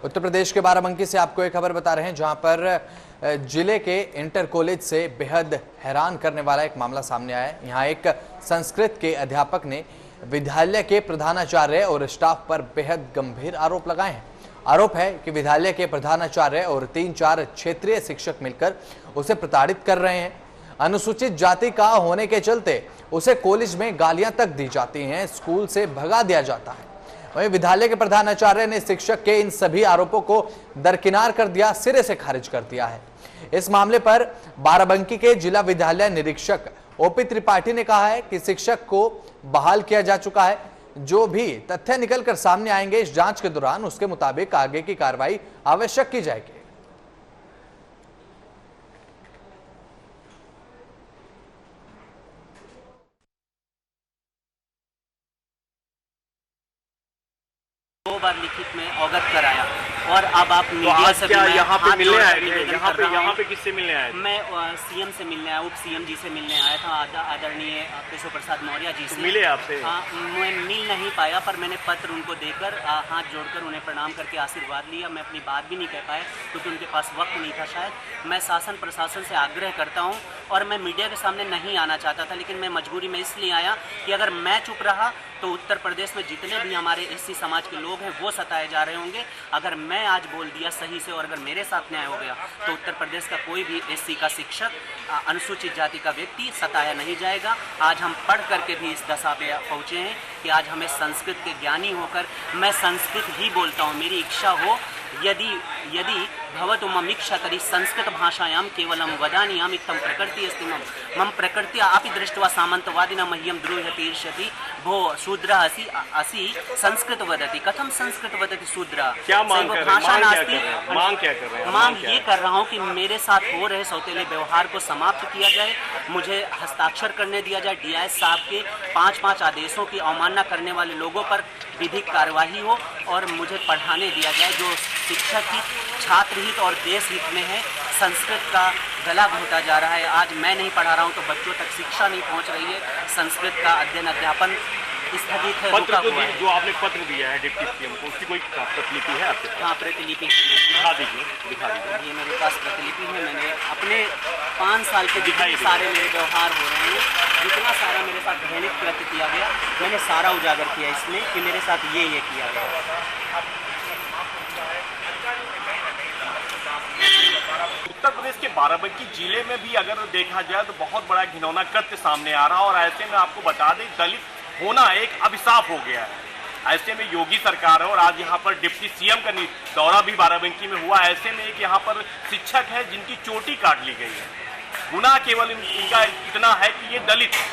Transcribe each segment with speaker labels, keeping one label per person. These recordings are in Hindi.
Speaker 1: उत्तर प्रदेश के बाराबंकी से आपको एक खबर बता रहे हैं, जहां पर जिले के इंटर कॉलेज से बेहद हैरान करने वाला एक मामला सामने आया है। यहां एक संस्कृत के अध्यापक ने विद्यालय के प्रधानाचार्य और स्टाफ पर बेहद गंभीर आरोप लगाए हैं। आरोप है कि विद्यालय के प्रधानाचार्य और 3-4 क्षेत्रीय शिक्षक मिलकर उसे प्रताड़ित कर रहे हैं। अनुसूचित जाति का होने के चलते उसे कॉलेज में गालियां तक दी जाती हैं, स्कूल से भगा दिया जाता है। वहीं विद्यालय के प्रधानाचार्य ने शिक्षक के इन सभी आरोपों को दरकिनार कर दिया, सिरे से खारिज कर दिया है। इस मामले पर बाराबंकी के जिला विद्यालय निरीक्षक ओपी त्रिपाठी ने कहा है कि शिक्षक को बहाल किया जा चुका है। जो भी तथ्य निकलकर सामने आएंगे इस जांच के दौरान उसके मुताबिक आगे की कार्रवाई आवश्यक की जाएगी।
Speaker 2: दो बार लिखित में अवगत कराया और अब आप मीडिया से
Speaker 3: क्या यहाँ पे मिलने आए थे? यहाँ पे किससे मिलने आए थे?
Speaker 2: मैं सीएम से मिलने आया, उप सीएम जी से मिलने आया था, आदरणीय केशव प्रसाद मौर्य जी से।
Speaker 3: मिले आपसे?
Speaker 2: हाँ, मैं मिल नहीं पाया, पर मैंने पत्र उनको देकर हाथ जोड़कर उन्हें प्रणाम करके आशीर्वाद लिया। मैं अपनी बात भी नहीं कह पाया क्योंकि उनके पास वक्त नहीं था शायद। मैं शासन प्रशासन से आग्रह करता हूँ और मैं मीडिया के सामने नहीं आना चाहता था, लेकिन मैं मजबूरी में इसलिए आया कि अगर मैं चुप रहा तो उत्तर प्रदेश में जितने भी हमारे एससी समाज के लोग हैं वो सताए जा रहे होंगे। अगर मैं आज बोल दिया सही से और अगर मेरे साथ न्याय हो गया तो उत्तर प्रदेश का कोई भी एससी का शिक्षक, अनुसूचित जाति का व्यक्ति सताया नहीं जाएगा। आज हम पढ़ करके भी इस दशा पे पहुँचे हैं कि आज हमें संस्कृत के ज्ञानी होकर, मैं संस्कृत ही बोलता हूँ, मेरी इच्छा हो यदि भवतुममीक्षा तरी संस्कृत भाषायां केवलं वदान्याम् इत्थं प्रकृति अस्ति मम प्रकृत्या अपि दृष्ट्वा सामन्तवादिना मह्यं द्रोह्यति ईर्ष्यति भो शूद्रः असि संस्कृत वदति। कथम संस्कृत वदति शूद्रः?
Speaker 3: क्या मांग कर रहे हैं?
Speaker 2: मांग ये कर रहा हूँ कि मेरे साथ हो रहे सौतेले व्यवहार को समाप्त किया जाए, मुझे हस्ताक्षर करने दिया जाए, डीआईएस साहब के 5-5 आदेशों की अवमानना करने वाले लोगों पर विधिक कार्यवाही हो और मुझे पढ़ाने दिया जाए जो शिक्षक की छात्र हित और देश हित में है। संस्कृत का गला घोटा जा रहा है। आज मैं नहीं पढ़ा रहा हूँ तो बच्चों तक शिक्षा नहीं पहुँच रही है। संस्कृत का अध्ययन अध्यापन स्थगित है, रुका हुआ है।
Speaker 3: जो आपने पत्र दिया है डिप्टी सीएम को, उसकी कोई प्रतिलिपि है आपके पास?
Speaker 2: हाँ, प्रतिलिपि
Speaker 3: दिखा दीजिए।
Speaker 2: ये मेरे पास प्रतिलिपि है। मैंने अपने 5 साल के जितने सारे मेरे व्यवहार हो रहे हैं, जितना सारा मेरे साथ घृणित कृत्य किया गया, मैंने सारा उजागर किया इसमें कि मेरे साथ ये किया गया।
Speaker 3: उत्तर प्रदेश के बाराबंकी जिले में भी अगर देखा जाए तो बहुत बड़ा घिनौना कृत्य सामने आ रहा है और ऐसे में आपको बता दें दलित होना एक अभिशाप हो गया है। ऐसे में योगी सरकार है और आज यहाँ पर डिप्टी सीएम का दौरा भी बाराबंकी में हुआ। ऐसे में एक यहाँ पर शिक्षक है जिनकी चोटी काट ली गई है। गुनाह केवल इनका इतना है कि ये दलित है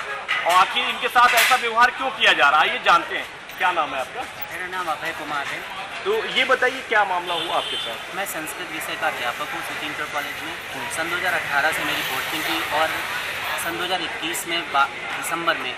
Speaker 3: और आखिर इनके साथ ऐसा व्यवहार क्यों किया जा रहा है ये जानते हैं। क्या नाम है आपका?
Speaker 2: मेरा नाम अभय कुमार है।
Speaker 3: तो ये बताइए क्या मामला हुआ आपके साथ?
Speaker 2: मैं संस्कृत विषय का अध्यापक हूँ सिटी इंटर कॉलेज में। सन 2018 से मेरी पोस्टिंग की और सन 2021 में दिसंबर में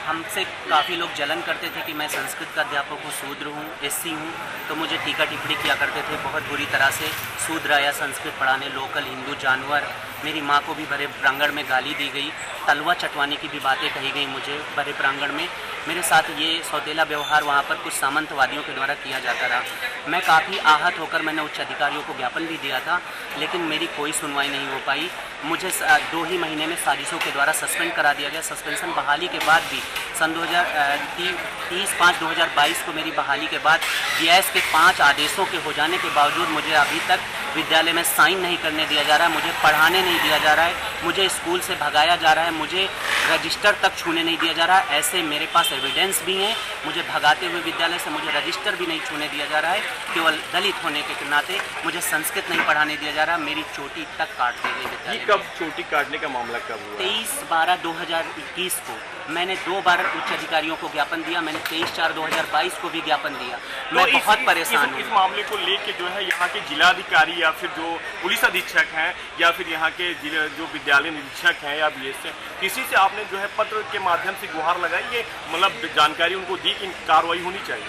Speaker 2: हमसे काफ़ी लोग जलन करते थे कि मैं संस्कृत का अध्यापक हूँ, शूद्र हूँ, एससी हूँ, तो मुझे टीका टिप्पणी किया करते थे बहुत बुरी तरह से। शूद्र या संस्कृत पढ़ाने, लोकल हिंदू जानवर। मेरी माँ को भी भरे प्रांगण में गाली दी गई, तलवा चटवाने की भी बातें कही गई मुझे भरे प्रांगण में। मेरे साथ ये सौतेला व्यवहार वहाँ पर कुछ सामंतवादियों के द्वारा किया जाता रहा। मैं काफ़ी आहत होकर मैंने उच्च अधिकारियों को ज्ञापन भी दिया था, लेकिन मेरी कोई सुनवाई नहीं हो पाई। मुझे 2 ही महीने में साजिशों के द्वारा सस्पेंड करा दिया गया। सस्पेंशन बहाली के बाद भी सन 30/5/2022 को मेरी बहाली के बाद डीआईएस के 5 आदेशों के हो जाने के बावजूद मुझे अभी तक विद्यालय में साइन नहीं करने दिया जा रहा है, मुझे पढ़ाने नहीं दिया जा रहा है, मुझे स्कूल से भगाया जा रहा है, मुझे रजिस्टर तक छूने नहीं दिया जा रहा है। ऐसे मेरे पास एविडेंस भी हैं। मुझे भगाते हुए विद्यालय से मुझे रजिस्टर भी नहीं छूने दिया जा रहा है। केवल दलित होने के नाते मुझे संस्कृत नहीं पढ़ाने दिया जा रहा। मेरी चोटी तक काट दी गई विद्यालय।
Speaker 3: कब चोटी काटने का मामला कब हुआ?
Speaker 2: 23/12/2021 को मैंने 2 बार उच्च अधिकारियों को ज्ञापन दिया। मैंने 23/4/2022 को भी ज्ञापन दिया। मैं बहुत परेशान हूँ।
Speaker 3: इस मामले को लेके जो है यहाँ के जिलाधिकारी या फिर जो पुलिस अधीक्षक हैं या फिर यहाँ के जो विद्यालय निरीक्षक हैं या बीएसए, किसी से आपने जो है पत्र के माध्यम से गुहार लगाई, ये मतलब जानकारी उनको दी कि कार्रवाई होनी चाहिए?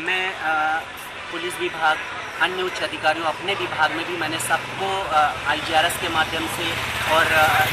Speaker 2: मैं पुलिस विभाग, अन्य उच्च अधिकारियों, अपने विभाग में भी मैंने सबको IGRS के माध्यम से और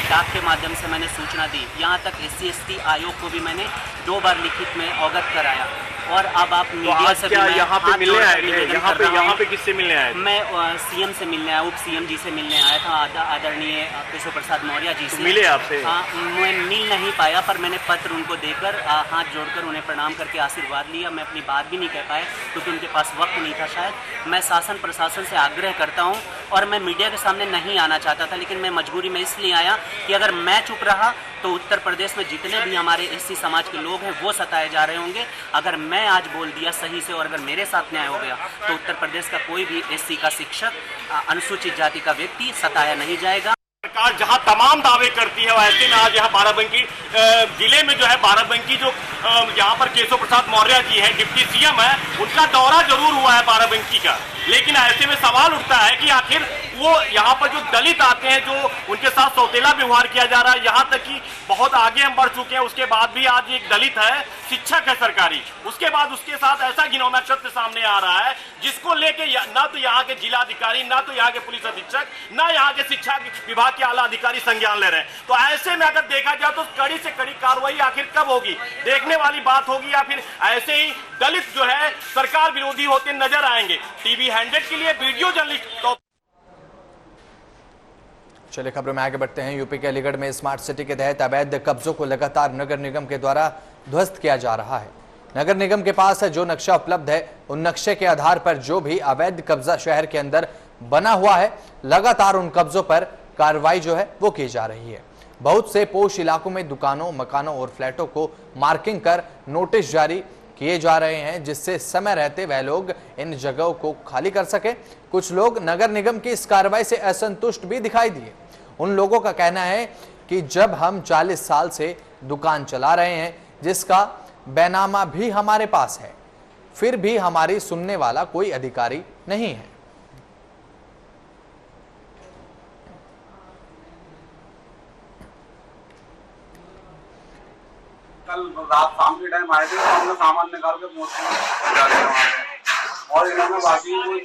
Speaker 2: डाक के माध्यम से मैंने सूचना दी। यहाँ तक SC ST आयोग को भी मैंने 2 बार लिखित में अवगत कराया। और अब आप
Speaker 3: तो
Speaker 2: मीडिया
Speaker 3: आज
Speaker 2: से
Speaker 3: क्या
Speaker 2: भी मैं
Speaker 3: यहाँ पे
Speaker 2: हाथ
Speaker 3: मिलने
Speaker 2: जोड़कर
Speaker 3: आए थे?
Speaker 2: निवेदन
Speaker 3: यहाँ
Speaker 2: कर रहा
Speaker 3: पे
Speaker 2: हूँ।
Speaker 3: किससे मिलने आए थे?
Speaker 2: मैं सीएम से मिलने आया, उप सीएम जी से मिलने आया था, आदरणीय केशव प्रसाद मौर्य जी से।
Speaker 3: मिले आपसे?
Speaker 2: हाँ, मैं मिल नहीं पाया, पर मैंने पत्र उनको देकर हाथ जोड़कर उन्हें प्रणाम करके आशीर्वाद लिया। मैं अपनी बात भी नहीं कह पाया क्योंकि उनके पास वक्त नहीं था शायद। मैं शासन प्रशासन से आग्रह करता हूँ, और मैं मीडिया के सामने नहीं आना चाहता था, लेकिन मैं मजबूरी में इसलिए आया कि अगर मैं चुप रहा तो उत्तर प्रदेश में जितने भी हमारे एससी समाज के लोग हैं वो सताए जा रहे होंगे। अगर मैं आज बोल दिया सही से और अगर मेरे साथ न्याय हो गया तो उत्तर प्रदेश का कोई भी एससी का शिक्षक, अनुसूचित जाति का व्यक्ति सताया नहीं जाएगा।
Speaker 3: सरकार जहां तमाम दावे करती है, वैसे में आज यहाँ बाराबंकी जिले में जो है बाराबंकी जो यहाँ पर केशव प्रसाद मौर्य जी है, डिप्टी सीएम है, उनका दौरा जरूर हुआ है बाराबंकी का। लेकिन ऐसे में सवाल उठता है कि आखिर वो यहाँ पर जो दलित आते हैं, जो उनके साथ सौतेला व्यवहार किया जा रहा है, यहाँ तक कि बहुत आगे हम बढ़ चुके हैं, उसके बाद भी आज एक दलित है, शिक्षक है सरकारी, उसके बाद उसके साथ ऐसा घिनौना कृत्य सामने आ रहा है जिसको लेके ना तो यहाँ के जिलाधिकारी, ना तो यहाँ के पुलिस अधीक्षक, ना यहाँ के शिक्षा विभाग के आला अधिकारी संज्ञान ले रहे हैं। तो ऐसे में अगर देखा जाए तो कड़ी से कड़ी कार्रवाई आखिर कब होगी, देखने वाली बात होगी, या फिर ऐसे ही दलित जो है सरकार विरोधी होते नजर आएंगे। टीवी 100 के लिए वीडियो जर्नलिस्ट।
Speaker 1: चलिए खबरों में आगे बढ़ते हैं। यूपी के अलीगढ़ में स्मार्ट सिटी के तहत अवैध कब्जों को लगातार नगर निगम के द्वारा ध्वस्त किया जा रहा है। नगर निगम के पास जो नक्शा उपलब्ध है, उन नक्शे के आधार पर जो भी अवैध कब्जा शहर के अंदर बना हुआ है, लगातार उन कब्जों पर कार्रवाई जो है वो की जा रही है। बहुत से पोश इलाकों में दुकानों, मकानों और फ्लैटों को मार्किंग कर नोटिस जारी किए जा रहे हैं, जिससे समय रहते वह लोग इन जगहों को खाली कर सके। कुछ लोग नगर निगम की इस कार्रवाई से असंतुष्ट भी दिखाई दिए। उन लोगों का कहना है कि जब हम 40 साल से दुकान चला रहे हैं, जिसका बैनामा भी हमारे पास है, फिर भी हमारी सुनने वाला कोई अधिकारी नहीं है।
Speaker 4: कल रात शाम के टाइम आए थे तो हमने सामान निकाल के और इन्होंने बाकी कोई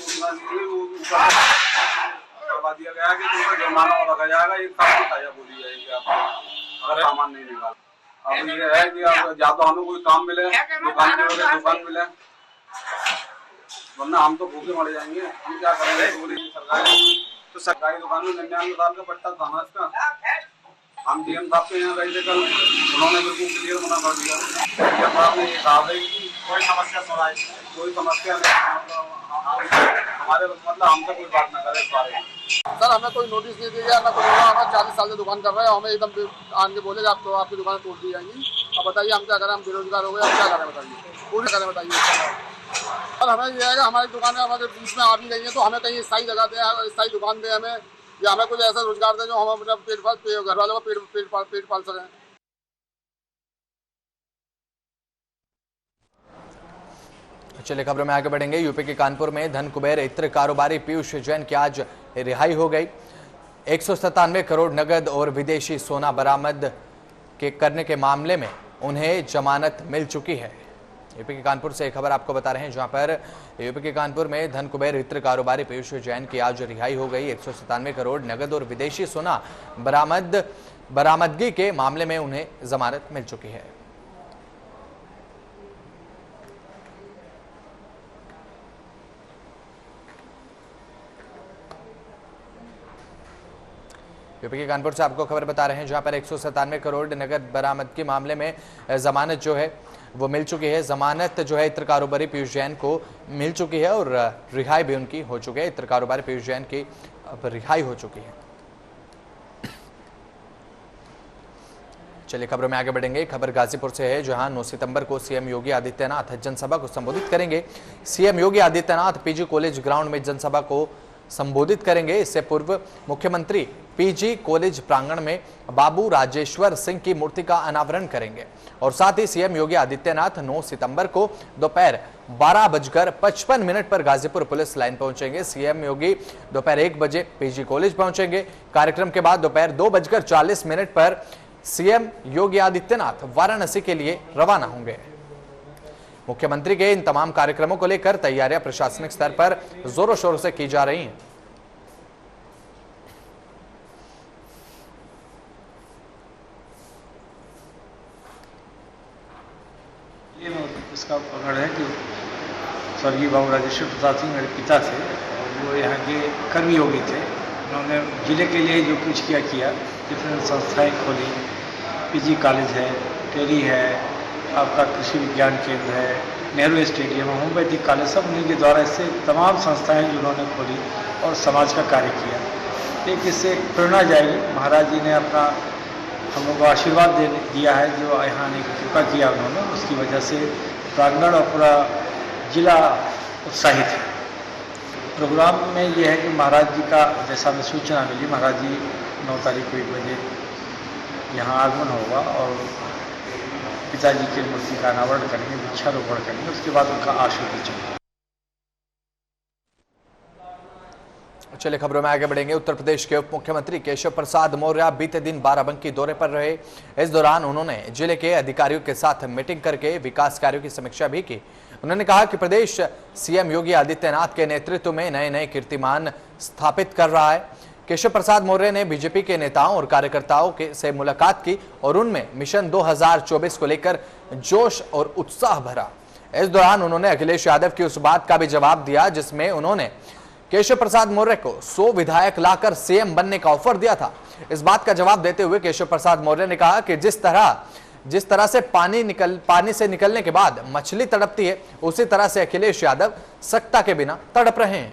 Speaker 4: करवा दिया गया कि तुमको जुर्माना रखा जाएगा, एक साल की सजा बोली जाएगी आपको अगर सामान नहीं निकाल। अब ये है कि अब या तो हमें कोई काम मिले, दुकान की वजह दुकान मिले, वरना हम तो भूखे मर जाएंगे। हम क्या करेंगे? सरकारी तो सरकारी दुकान में 99 साल का पट्टा था ना इसका। हम डीएम साहब के यहाँ गए थे कल, उन्होंने बिल्कुल क्लियर मना कर दिया। डीएम साहब ने ये कहा था कि कोई समस्या नहीं, हमारे मतलब हमसे कोई बात ना करे इस बारे में।
Speaker 5: सर हमें कोई नोटिस नहीं दिया, ना कोई होगा। हमें 40 साल से दुकान कर रहे हैं, हमें एकदम आगे बोले आप तो आपकी दुकान तोड़ दी जाएंगी। अब बताइए हम क्या करें? हम बेरोजगार हो गए, हम क्या करें बताइए? पूरी करें बताइए। सर हमें ये है कि हमारी दुकानें हमारे बीच में आ भी गई हैं, तो हमें कहीं स्थायी जगह दें, स्थायी दुकान दें हमें, या हमें कुछ ऐसा रोजगार दें जो हम अपने घर वालों का पेट पाल सकें।
Speaker 1: चलिए खबरों में आगे बढ़ेंगे। यूपी के कानपुर में धन कुबेर इत्र कारोबारी पीयूष जैन की आज रिहाई हो गई। 197 करोड़ नगद और विदेशी सोना बरामद करने के मामले में उन्हें जमानत मिल चुकी है। यूपी के कानपुर से एक खबर आपको बता रहे हैं, जहां पर यूपी के कानपुर में धन कुबेर इत्र कारोबारी पीयूष जैन की आज रिहाई हो गई। 197 करोड़ नगद और विदेशी सोना बरामदगी के मामले में उन्हें जमानत मिल चुकी है। यूपी के कानपुर से आपको खबर बता रहे हैं, जहां पर 197 करोड़ नगद बरामदगी के मामले में जमानत जो है वो मिल चुकी है। जमानत जो है इत्र कारोबारी पीयूष जैन को मिल चुकी है और रिहाई भी उनकी हो चुकी है। इत्र कारोबारी पीयूष जैन की अब रिहाई हो चुकी है। चलिए खबरों में आगे बढ़ेंगे। खबर गाजीपुर से है, जहां 9 सितंबर को सीएम योगी आदित्यनाथ जनसभा को संबोधित करेंगे। CM Yogi Adityanath PG college ground में जनसभा को संबोधित करेंगे। इससे पूर्व मुख्यमंत्री पीजी कॉलेज प्रांगण में बाबू राजेश्वर सिंह की मूर्ति का अनावरण करेंगे और साथ ही सीएम योगी आदित्यनाथ 9 सितंबर को दोपहर 12:55 पर गाजीपुर पुलिस लाइन पहुंचेंगे। सीएम योगी दोपहर 1 बजे पीजी कॉलेज पहुंचेंगे। कार्यक्रम के बाद दोपहर 2:40 पर सीएम योगी आदित्यनाथ वाराणसी के लिए रवाना होंगे। मुख्यमंत्री के इन तमाम कार्यक्रमों को लेकर तैयारियां प्रशासनिक स्तर पर जोरों शोरों से की जा रही हैं।
Speaker 6: इसका पकड़ है कि स्वर्गीय बाबू राजेश्वर प्रसाद सिंह मेरे पिता थे, वो यहाँ के कर्मयोगी थे। उन्होंने जिले के लिए जो कुछ किया, जितने संस्थाएं खोली, पीजी कॉलेज है, टेरी है, आपका कृषि विज्ञान केंद्र है, नेहरू स्टेडियम, होम्योपैथिक कॉलेज, सब उन्हीं के द्वारा इससे तमाम संस्थाएं जो उन्होंने खोली और समाज का कार्य किया। एक इससे प्रेरणा जाएगी। महाराज जी ने अपना हम लोग को आशीर्वाद दिया है, जो यहाँ आने की कृपा किया उन्होंने, उसकी वजह से प्रांगण और पूरा जिला उत्साहित है। प्रोग्राम में ये है कि महाराज जी का, जैसा हमें सूचना मिली, महाराज जी 9 तारीख को 1 बजे यहाँ आगमन होगा और पिताजी की मूर्ति का अनावरण करेंगे, वृक्षारोपण करेंगे, उसके बाद उनका आशीर्वचन।
Speaker 1: चलिए खबरों में आगे बढ़ेंगे। उत्तर प्रदेश के उप मुख्यमंत्री केशव प्रसाद मौर्य बीते दिन बाराबंकी दौरे पर रहे। इस दौरान उन्होंने जिले के अधिकारियों के साथ मीटिंग करके विकास कार्यों की समीक्षा भी की। उन्होंने कहा कि प्रदेश सीएम योगी आदित्यनाथ के नेतृत्व में नए नए कीर्तिमान स्थापित कर रहा है। केशव प्रसाद मौर्य ने बीजेपी के नेताओं और कार्यकर्ताओं से मुलाकात की और उनमें मिशन 2024 को लेकर जोश और उत्साह भरा। इस दौरान उन्होंने अखिलेश यादव की उस बात का भी जवाब दिया जिसमें उन्होंने केशव प्रसाद मौर्य को 100 विधायक लाकर सीएम बनने का ऑफर दिया था। इस बात का जवाब देते हुए केशव प्रसाद मौर्य ने कहा कि जिस तरह से पानी से निकलने के बाद मछली तड़पती है, उसी तरह से अखिलेश यादव सत्ता के बिना तड़प रहे हैं।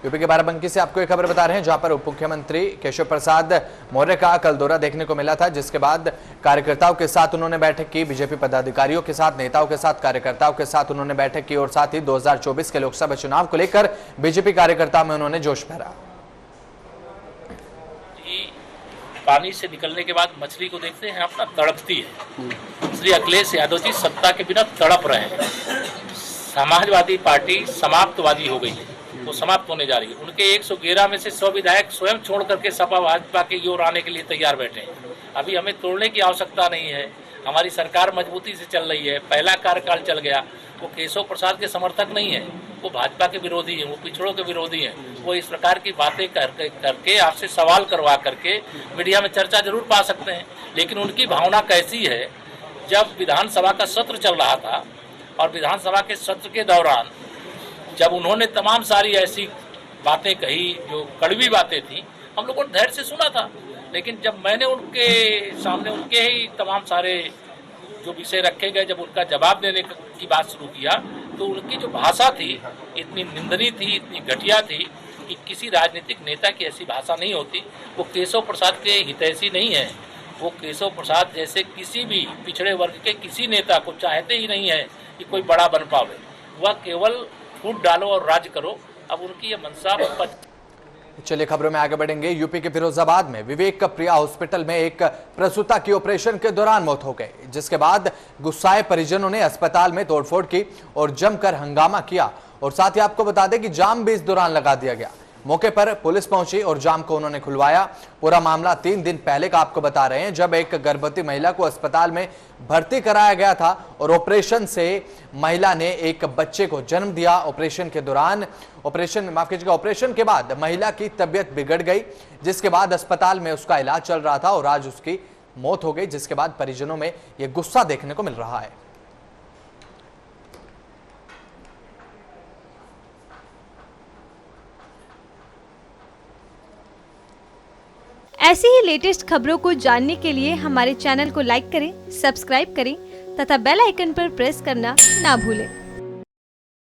Speaker 1: यूपी के बाराबंकी से आपको एक खबर बता रहे हैं, जहां पर उप मुख्यमंत्री केशव प्रसाद मौर्य का कल दौरा देखने को मिला था, जिसके बाद कार्यकर्ताओं के साथ उन्होंने बैठक की। बीजेपी पदाधिकारियों के साथ, नेताओं के साथ, कार्यकर्ताओं के साथ उन्होंने बैठक की और साथ ही 2024 के लोकसभा चुनाव को लेकर बीजेपी कार्यकर्ताओं में उन्होंने जोश भरा।
Speaker 7: पानी से निकलने के बाद मछली को देखते हैं अपना तड़पती है। श्री अखिलेश यादव जी सत्ता के बिना तड़प रहे हैं। समाजवादी पार्टी समाप्तवादी हो गई है, वो समाप्त होने जा रही है। उनके 111 में से 100 विधायक स्वयं छोड़ करके सपा भाजपा की ओर आने के लिए तैयार बैठे हैं। अभी हमें तोड़ने की आवश्यकता नहीं है, हमारी सरकार मजबूती से चल रही है। पहला कार्यकाल चल गया। वो केशव प्रसाद के समर्थक नहीं है, वो भाजपा के विरोधी हैं, वो पिछड़ों के विरोधी हैं। वो इस प्रकार की बातें करके आपसे सवाल करवा करके मीडिया में चर्चा जरूर पा सकते हैं, लेकिन उनकी भावना कैसी है। जब विधानसभा का सत्र चल रहा था और विधानसभा के सत्र के दौरान जब उन्होंने तमाम सारी ऐसी बातें कही जो कड़वी बातें थी, हम लोगों ने धैर्य से सुना था। लेकिन जब मैंने उनके सामने उनके ही तमाम सारे जो विषय रखे गए, जब उनका जवाब देने की बात शुरू किया, तो उनकी जो भाषा थी इतनी निंदनीय थी, इतनी घटिया थी कि किसी राजनीतिक नेता की ऐसी भाषा नहीं होती। वो केशव प्रसाद के हितैषी नहीं है। वो केशव प्रसाद जैसे किसी भी पिछड़े वर्ग के किसी नेता को चाहते ही नहीं है कि कोई बड़ा बन पावे। वह केवल फूट डालो और राज करो। अब उनकी ये मंशा।
Speaker 1: चलिए खबरों में आगे बढ़ेंगे। यूपी के फिरोजाबाद में विवेक प्रिया हॉस्पिटल में एक प्रसूता की ऑपरेशन के दौरान मौत हो गई, जिसके बाद गुस्साए परिजनों ने अस्पताल में तोड़फोड़ की और जमकर हंगामा किया। और साथ ही आपको बता दें कि जाम भी इस दौरान लगा दिया गया। मौके पर पुलिस पहुंची और जाम को उन्होंने खुलवाया। पूरा मामला 3 दिन पहले का आपको बता रहे हैं, जब एक गर्भवती महिला को अस्पताल में भर्ती कराया गया था और ऑपरेशन से महिला ने एक बच्चे को जन्म दिया। ऑपरेशन के बाद महिला की तबीयत बिगड़ गई, जिसके बाद अस्पताल में उसका इलाज चल रहा था और आज उसकी मौत हो गई, जिसके बाद परिजनों में यह गुस्सा देखने को मिल रहा है।
Speaker 8: ऐसी ही लेटेस्ट खबरों को जानने के लिए हमारे चैनल को लाइक करें, सब्सक्राइब करें तथा बेल आइकन पर प्रेस करना ना भूलें।